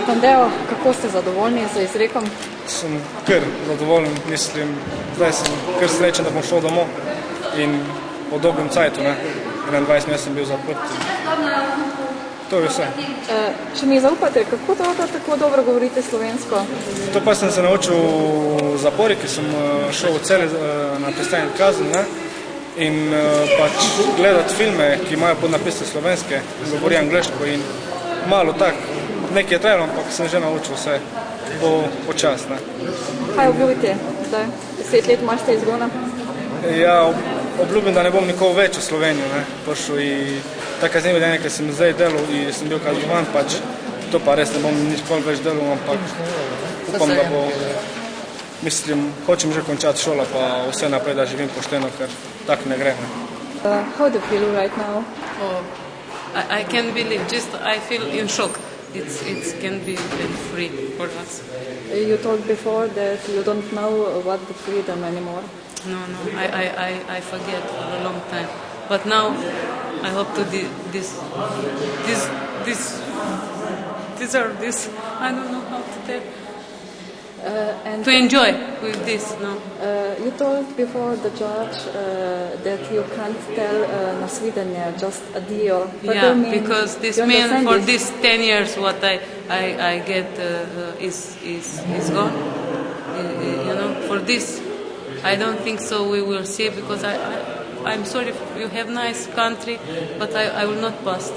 Tandeo, kako ste zadovoljni z izrekom? Sem kar zadovoljen, mislim, zdaj sem kar srečen, da bom šel domov in po dolgem cajtu, 21 mesecev sem bil zaprt. To je vse. Če mi zaupate, kako tako dobro govorite slovensko? To pa sem se naučil v zapori, ki sem šel v Celje na prestajanje kazni, in pač gledati filme, ki imajo podnapise slovenske, govori angleško in malo tak, nekaj je trajalo, ampak sem že naučil vse počas. Kaj obljubite zdaj? 10 let imate izgona? Ja, obljubim, da ne bom nikoli več v Slovenijo prišel in ta kaznivo dejanje, ki sem zdaj delal in sem bil kaznovan, pač to pa res ne bom nikoli več delal, ampak upam, da bo, mislim, hočem že končati šolo, pa vse naprej, da živim pošteno, ker tak ne gre. How do you feel right now? I can't believe, just I feel in shock. It can be free for us. You told before that you don't know what the freedom anymore. No, I forget for a long time. But now I hope to deserve this. I don't know how to tell. To enjoy with this, no? You told before the judge that you can't tell na svidenje, just addio. Yeah, because this means for these 10 years what I get is gone. You know, for this I don't think so we will see, because I'm sorry, you have nice country, but I will not pass.